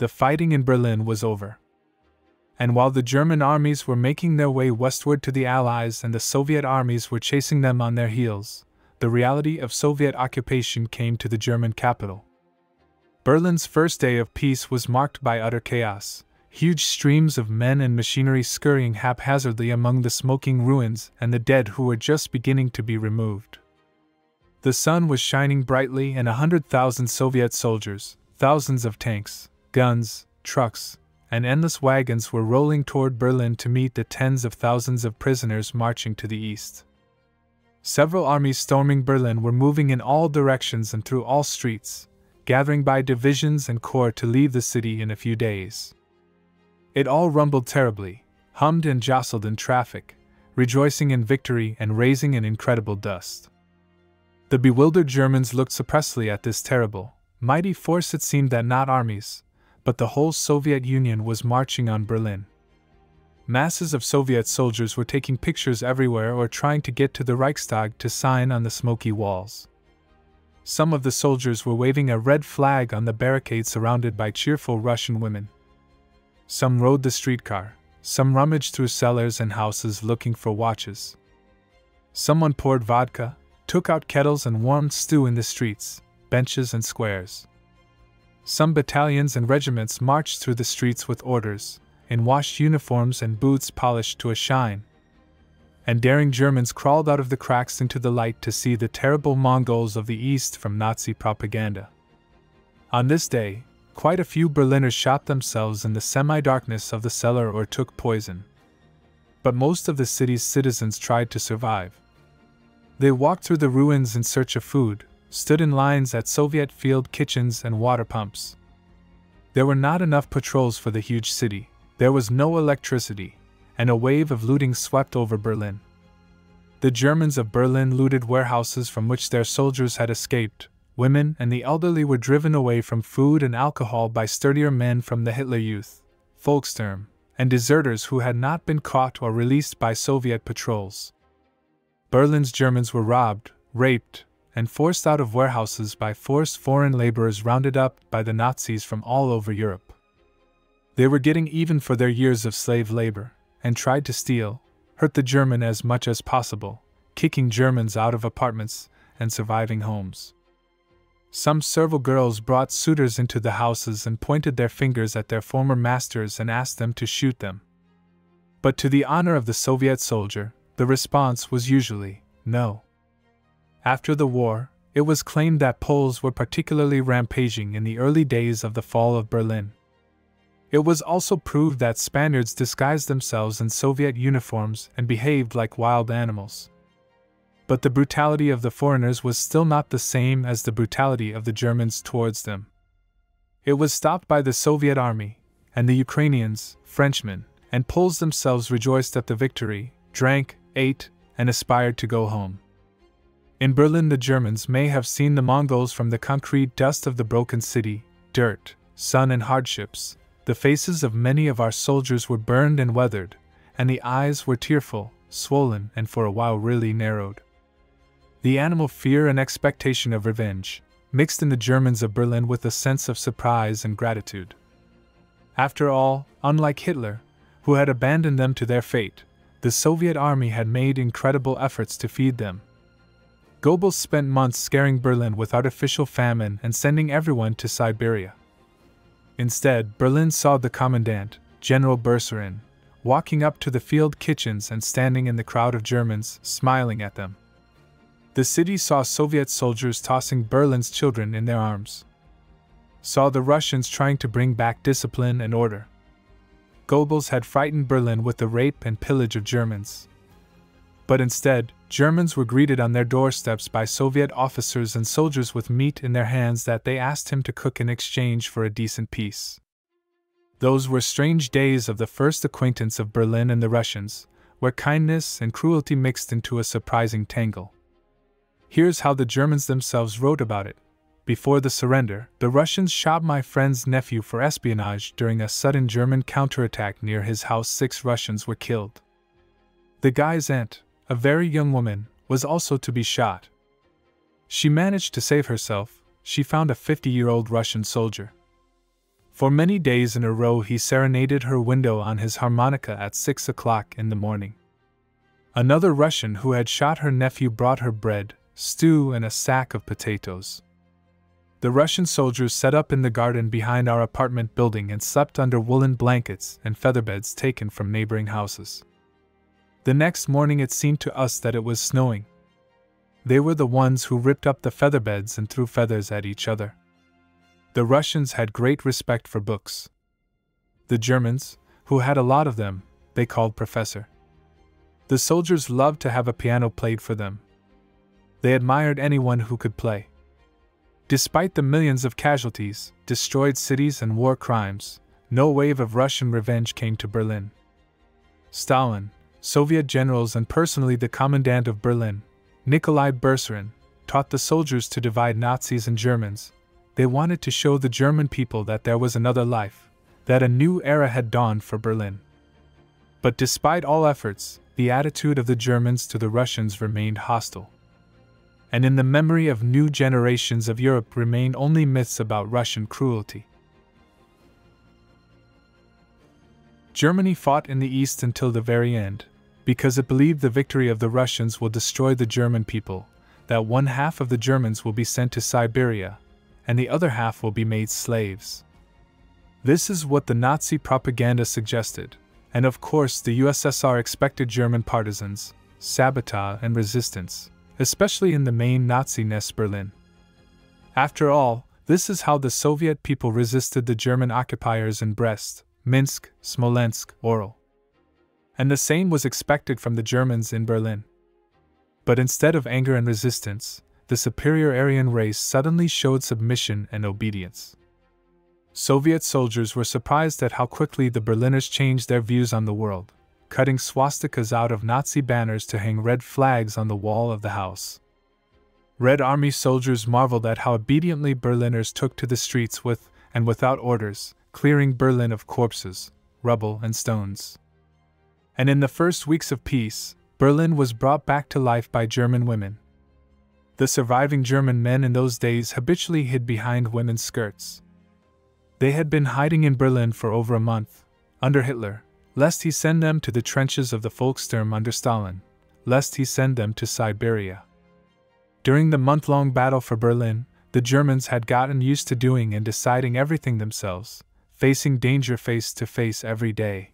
the fighting in Berlin was over. And while the German armies were making their way westward to the Allies and the Soviet armies were chasing them on their heels, the reality of Soviet occupation came to the German capital. Berlin's first day of peace was marked by utter chaos, huge streams of men and machinery scurrying haphazardly among the smoking ruins and the dead who were just beginning to be removed. The sun was shining brightly and 100,000 Soviet soldiers, thousands of tanks, guns, trucks, and endless wagons were rolling toward Berlin to meet the tens of thousands of prisoners marching to the east. Several armies storming Berlin were moving in all directions and through all streets, gathering by divisions and corps to leave the city in a few days. It all rumbled terribly, hummed and jostled in traffic, rejoicing in victory and raising an incredible dust. The bewildered Germans looked suppressively at this terrible, mighty force. It seemed that not armies, but the whole Soviet Union was marching on Berlin. Masses of Soviet soldiers were taking pictures everywhere or trying to get to the Reichstag to sign on the smoky walls. Some of the soldiers were waving a red flag on the barricade surrounded by cheerful Russian women. Some rode the streetcar, some rummaged through cellars and houses looking for watches. Someone poured vodka, took out kettles and warmed stew in the streets, benches and squares. Some battalions and regiments marched through the streets with orders, in washed uniforms and boots polished to a shine. And daring Germans crawled out of the cracks into the light to see the terrible Mongols of the East from Nazi propaganda. On this day, quite a few Berliners shot themselves in the semi-darkness of the cellar or took poison. But most of the city's citizens tried to survive. They walked through the ruins in search of food, stood in lines at Soviet field kitchens and water pumps. There were not enough patrols for the huge city, there was no electricity, and a wave of looting swept over Berlin. The Germans of Berlin looted warehouses from which their soldiers had escaped. Women and the elderly were driven away from food and alcohol by sturdier men from the Hitler Youth, Volkssturm, and deserters who had not been caught or released by Soviet patrols. Berlin's Germans were robbed, raped, and forced out of warehouses by forced foreign laborers rounded up by the Nazis from all over Europe. They were getting even for their years of slave labor, and tried to steal, hurt the German as much as possible, kicking Germans out of apartments and surviving homes. Some serval girls brought suitors into the houses and pointed their fingers at their former masters and asked them to shoot them. But to the honor of the Soviet soldier, the response was usually no. After the war, it was claimed that Poles were particularly rampaging in the early days of the fall of Berlin. It was also proved that Spaniards disguised themselves in Soviet uniforms and behaved like wild animals. But the brutality of the foreigners was still not the same as the brutality of the Germans towards them. It was stopped by the Soviet army, and the Ukrainians, Frenchmen, and Poles themselves rejoiced at the victory, drank, ate, and aspired to go home. In Berlin, the Germans may have seen the Mongols from the concrete dust of the broken city, dirt, sun, and hardships. The faces of many of our soldiers were burned and weathered, and the eyes were tearful, swollen, and for a while really narrowed. The animal fear and expectation of revenge mixed in the Germans of Berlin with a sense of surprise and gratitude. After all, unlike Hitler, who had abandoned them to their fate, the Soviet army had made incredible efforts to feed them. Goebbels spent months scaring Berlin with artificial famine and sending everyone to Siberia. Instead, Berlin saw the commandant, General Berserin, walking up to the field kitchens and standing in the crowd of Germans, smiling at them. The city saw Soviet soldiers tossing Berlin's children in their arms. Saw the Russians trying to bring back discipline and order. Goebbels had frightened Berlin with the rape and pillage of Germans. But instead, Germans were greeted on their doorsteps by Soviet officers and soldiers with meat in their hands that they asked him to cook in exchange for a decent peace. Those were strange days of the first acquaintance of Berlin and the Russians, where kindness and cruelty mixed into a surprising tangle. Here's how the Germans themselves wrote about it. Before the surrender, the Russians shot my friend's nephew for espionage during a sudden German counterattack near his house. 6 Russians were killed. The guy's aunt, a very young woman, was also to be shot. She managed to save herself. She found a 50-year-old Russian soldier. For many days in a row he serenaded her window on his harmonica at 6 o'clock in the morning. Another Russian who had shot her nephew brought her bread, stew, and a sack of potatoes. The Russian soldiers set up in the garden behind our apartment building and slept under woolen blankets and featherbeds taken from neighboring houses. The next morning it seemed to us that it was snowing. They were the ones who ripped up the featherbeds and threw feathers at each other. The Russians had great respect for books. The Germans, who had a lot of them, they called professor. The soldiers loved to have a piano played for them. They admired anyone who could play. Despite the millions of casualties, destroyed cities, and war crimes, no wave of Russian revenge came to Berlin. Stalin, Soviet generals, and personally the commandant of Berlin, Nikolai Bersarin, taught the soldiers to divide Nazis and Germans. They wanted to show the German people that there was another life, that a new era had dawned for Berlin. But despite all efforts, the attitude of the Germans to the Russians remained hostile. And in the memory of new generations of Europe remain only myths about Russian cruelty. Germany fought in the East until the very end, because it believed the victory of the Russians will destroy the German people, that one half of the Germans will be sent to Siberia, and the other half will be made slaves. This is what the Nazi propaganda suggested, and of course the USSR expected German partisans, sabotage, and resistance, especially in the main Nazi nest Berlin. After all, this is how the Soviet people resisted the German occupiers in Brest, Minsk, Smolensk, Orel. And the same was expected from the Germans in Berlin. But instead of anger and resistance, the superior Aryan race suddenly showed submission and obedience. Soviet soldiers were surprised at how quickly the Berliners changed their views on the world, cutting swastikas out of Nazi banners to hang red flags on the wall of the house. Red Army soldiers marveled at how obediently Berliners took to the streets with and without orders, clearing Berlin of corpses, rubble, and stones. And in the first weeks of peace, Berlin was brought back to life by German women. The surviving German men in those days habitually hid behind women's skirts. They had been hiding in Berlin for over a month, under Hitler, lest he send them to the trenches of the Volkssturm under Stalin, lest he send them to Siberia. During the month-long battle for Berlin, the Germans had gotten used to doing and deciding everything themselves, facing danger face to face every day.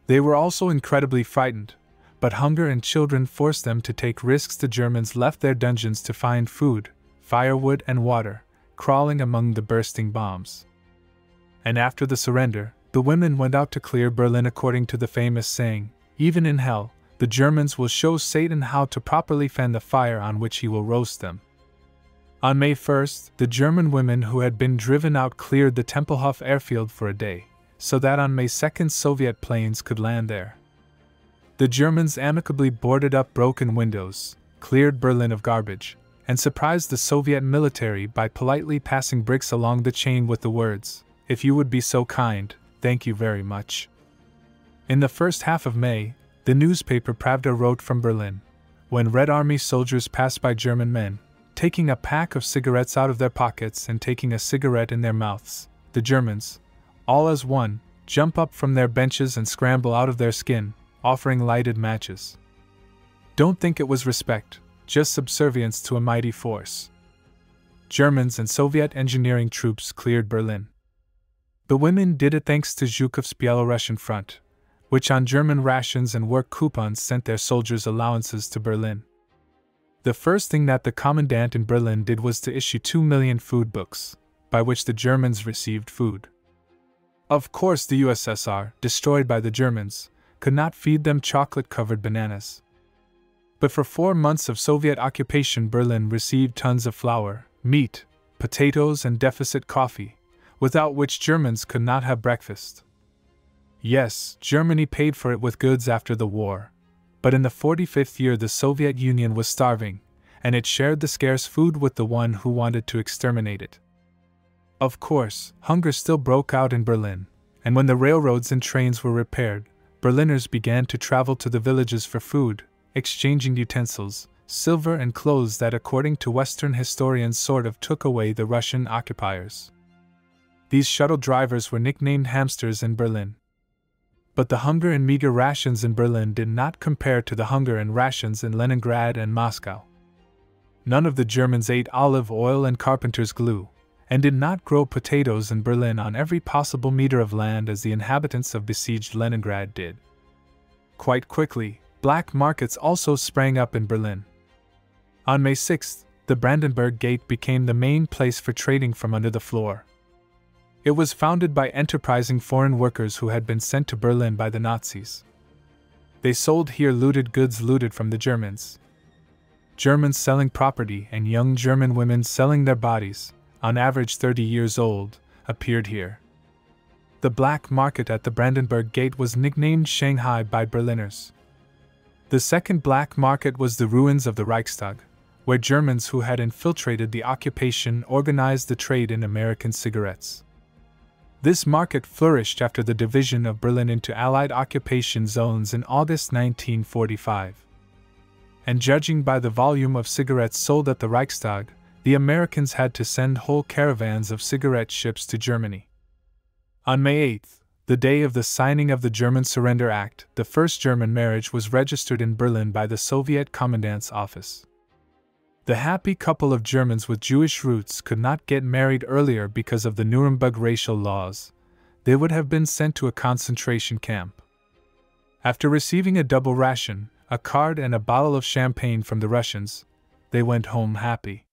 They were also incredibly frightened, but hunger and children forced them to take risks. The Germans left their dungeons to find food, firewood, and water, crawling among the bursting bombs. And after the surrender, the women went out to clear Berlin according to the famous saying, "Even in hell, the Germans will show Satan how to properly fan the fire on which he will roast them." On May 1st, the German women who had been driven out cleared the Tempelhof airfield for a day, so that on May 2nd Soviet planes could land there. The Germans amicably boarded up broken windows, cleared Berlin of garbage, and surprised the Soviet military by politely passing bricks along the chain with the words, "If you would be so kind, thank you very much." In the first half of May, the newspaper Pravda wrote from Berlin, when Red Army soldiers passed by German men, taking a pack of cigarettes out of their pockets and taking a cigarette in their mouths, the Germans, all as one, jump up from their benches and scramble out of their skin, offering lighted matches. Don't think it was respect, just subservience to a mighty force. Germans and Soviet engineering troops cleared Berlin. The women did it thanks to Zhukov's Byelorussian front, which on German rations and work coupons sent their soldiers allowances to Berlin. The first thing that the commandant in Berlin did was to issue 2 million food books, by which the Germans received food. Of course, the USSR, destroyed by the Germans, could not feed them chocolate-covered bananas. But for 4 months of Soviet occupation, Berlin received tons of flour, meat, potatoes, and deficit coffee, without which Germans could not have breakfast. Yes, Germany paid for it with goods after the war, but in the 45th year the Soviet Union was starving, and it shared the scarce food with the one who wanted to exterminate it. Of course, hunger still broke out in Berlin, and when the railroads and trains were repaired, Berliners began to travel to the villages for food, exchanging utensils, silver, and clothes that, according to Western historians, sort of took away the Russian occupiers. These shuttle drivers were nicknamed hamsters in Berlin. But the hunger and meager rations in Berlin did not compare to the hunger and rations in Leningrad and Moscow. None of the Germans ate olive oil and carpenter's glue, and did not grow potatoes in Berlin on every possible meter of land as the inhabitants of besieged Leningrad did. Quite quickly, black markets also sprang up in Berlin. On May 6, the Brandenburg Gate became the main place for trading from under the floor. It was founded by enterprising foreign workers who had been sent to Berlin by the Nazis. They sold here looted goods looted from the Germans. Germans selling property and young German women selling their bodies, on average 30 years old, appeared here. The black market at the Brandenburg Gate was nicknamed Shanghai by Berliners. The second black market was the ruins of the Reichstag, where Germans who had infiltrated the occupation organized the trade in American cigarettes. This market flourished after the division of Berlin into Allied occupation zones in August 1945. And judging by the volume of cigarettes sold at the Reichstag, the Americans had to send whole caravans of cigarette ships to Germany. On May 8, the day of the signing of the German Surrender Act, the first German marriage was registered in Berlin by the Soviet Commandant's office. The happy couple of Germans with Jewish roots could not get married earlier because of the Nuremberg racial laws. They would have been sent to a concentration camp. After receiving a double ration, a card and a bottle of champagne from the Russians, they went home happy.